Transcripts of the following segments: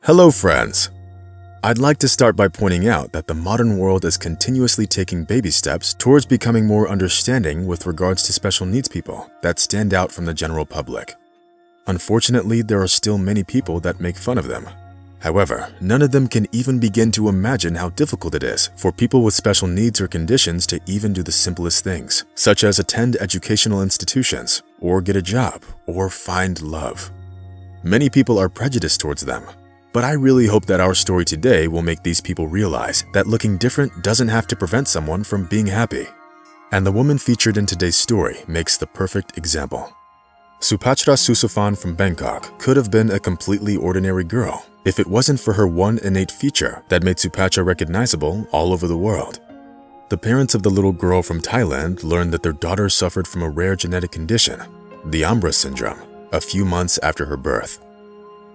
Hello friends! I'd like to start by pointing out that the modern world is continuously taking baby steps towards becoming more understanding with regards to special needs people that stand out from the general public. Unfortunately, there are still many people that make fun of them. However, none of them can even begin to imagine how difficult it is for people with special needs or conditions to even do the simplest things, such as attend educational institutions, or get a job, or find love. Many people are prejudiced towards them. But I really hope that our story today will make these people realize that looking different doesn't have to prevent someone from being happy. And the woman featured in today's story makes the perfect example. Supatra Susufan from Bangkok could have been a completely ordinary girl if it wasn't for her one innate feature that made Supatra recognizable all over the world. The parents of the little girl from Thailand learned that their daughter suffered from a rare genetic condition, the Ambras syndrome, a few months after her birth.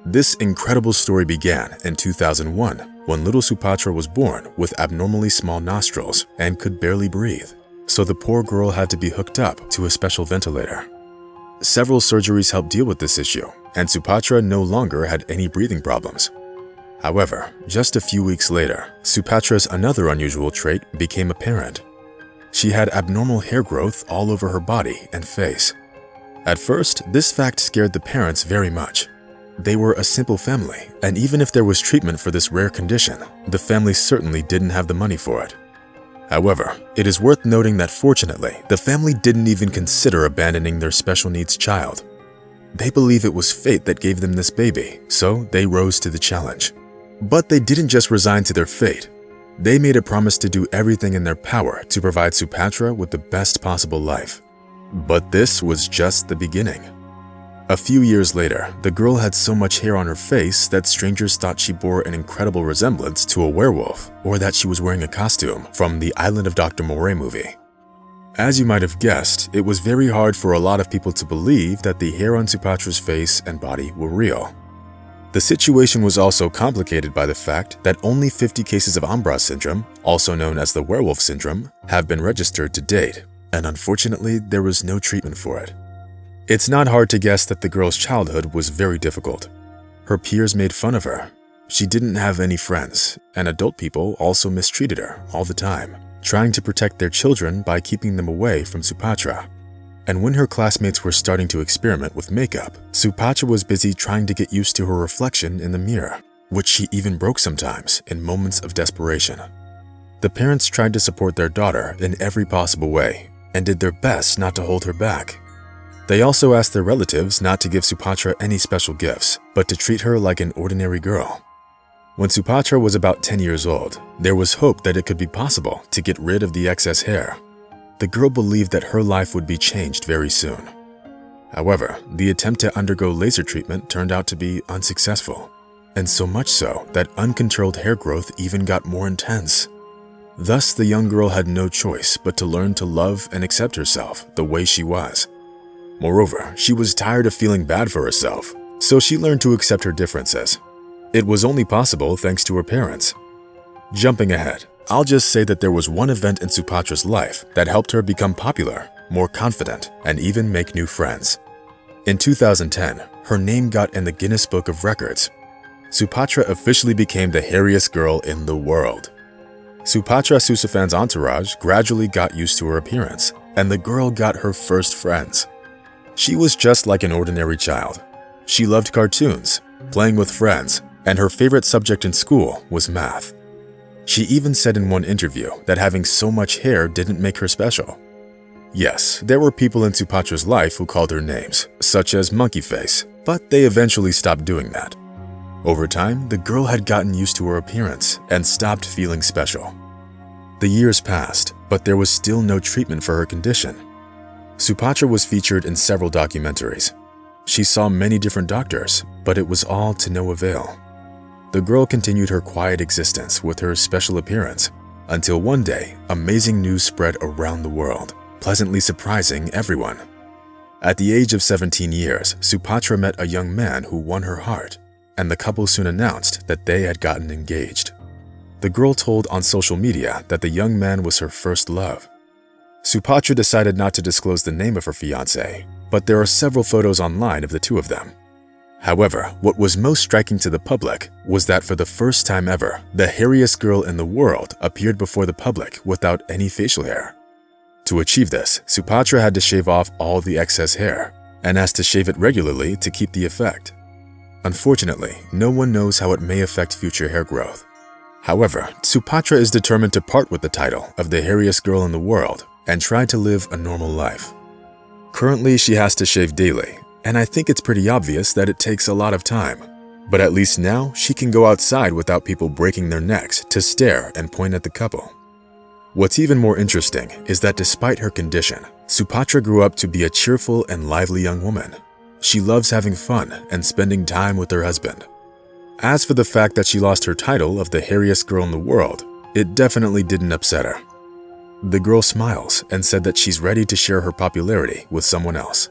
This incredible story began in 2001 when little Supatra was born with abnormally small nostrils and could barely breathe, so the poor girl had to be hooked up to a special ventilator. Several surgeries helped deal with this issue, and Supatra no longer had any breathing problems. However, just a few weeks later, Supatra's another unusual trait became apparent. She had abnormal hair growth all over her body and face. At first, this fact scared the parents very much. They were a simple family, and even if there was treatment for this rare condition, the family certainly didn't have the money for it. However, it is worth noting that fortunately, the family didn't even consider abandoning their special needs child. They believe it was fate that gave them this baby, so they rose to the challenge. But they didn't just resign to their fate. They made a promise to do everything in their power to provide Supatra with the best possible life. But this was just the beginning. A few years later, the girl had so much hair on her face that strangers thought she bore an incredible resemblance to a werewolf, or that she was wearing a costume from the Island of Dr. Moray movie. As you might have guessed, it was very hard for a lot of people to believe that the hair on Supatra's face and body were real. The situation was also complicated by the fact that only 50 cases of Ambras syndrome, also known as the werewolf syndrome, have been registered to date, and unfortunately, there was no treatment for it. It's not hard to guess that the girl's childhood was very difficult. Her peers made fun of her. She didn't have any friends, and adult people also mistreated her all the time, trying to protect their children by keeping them away from Supatra. And when her classmates were starting to experiment with makeup, Supatra was busy trying to get used to her reflection in the mirror, which she even broke sometimes in moments of desperation. The parents tried to support their daughter in every possible way and did their best not to hold her back. They also asked their relatives not to give Supatra any special gifts, but to treat her like an ordinary girl. When Supatra was about 10 years old, there was hope that it could be possible to get rid of the excess hair. The girl believed that her life would be changed very soon. However, the attempt to undergo laser treatment turned out to be unsuccessful, and so much so that uncontrolled hair growth even got more intense. Thus, the young girl had no choice but to learn to love and accept herself the way she was. Moreover, she was tired of feeling bad for herself, so she learned to accept her differences. It was only possible thanks to her parents. Jumping ahead, I'll just say that there was one event in Supatra's life that helped her become popular, more confident, and even make new friends. In 2010, her name got in the Guinness Book of Records. Supatra officially became the hairiest girl in the world. Supatra Susufan's entourage gradually got used to her appearance, and the girl got her first friends. She was just like an ordinary child. She loved cartoons, playing with friends, and her favorite subject in school was math. She even said in one interview that having so much hair didn't make her special. Yes, there were people in Supatra's life who called her names, such as Monkey Face, but they eventually stopped doing that. Over time, the girl had gotten used to her appearance and stopped feeling special. The years passed, but there was still no treatment for her condition. Supatra was featured in several documentaries. She saw many different doctors, but it was all to no avail. The girl continued her quiet existence with her special appearance, until one day, amazing news spread around the world, pleasantly surprising everyone. At the age of 17 years, Supatra met a young man who won her heart, and the couple soon announced that they had gotten engaged. The girl told on social media that the young man was her first love. Supatra decided not to disclose the name of her fiancé, but there are several photos online of the two of them. However, what was most striking to the public was that for the first time ever, the hairiest girl in the world appeared before the public without any facial hair. To achieve this, Supatra had to shave off all the excess hair and has to shave it regularly to keep the effect. Unfortunately, no one knows how it may affect future hair growth. However, Supatra is determined to part with the title of the hairiest girl in the world and try to live a normal life. Currently, she has to shave daily, and I think it's pretty obvious that it takes a lot of time. But at least now, she can go outside without people breaking their necks to stare and point at the couple. What's even more interesting is that despite her condition, Supatra grew up to be a cheerful and lively young woman. She loves having fun and spending time with her husband. As for the fact that she lost her title of the hairiest girl in the world, it definitely didn't upset her. The girl smiles and said that she's ready to share her popularity with someone else.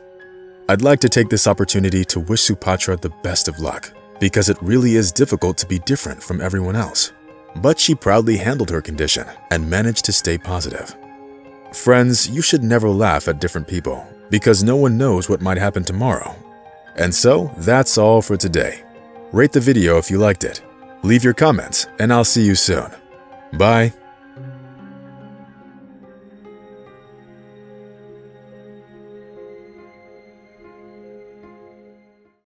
I'd like to take this opportunity to wish Supatra the best of luck, because it really is difficult to be different from everyone else. But she proudly handled her condition and managed to stay positive. Friends, you should never laugh at different people, because no one knows what might happen tomorrow. And so, that's all for today. Rate the video if you liked it. Leave your comments, and I'll see you soon. Bye.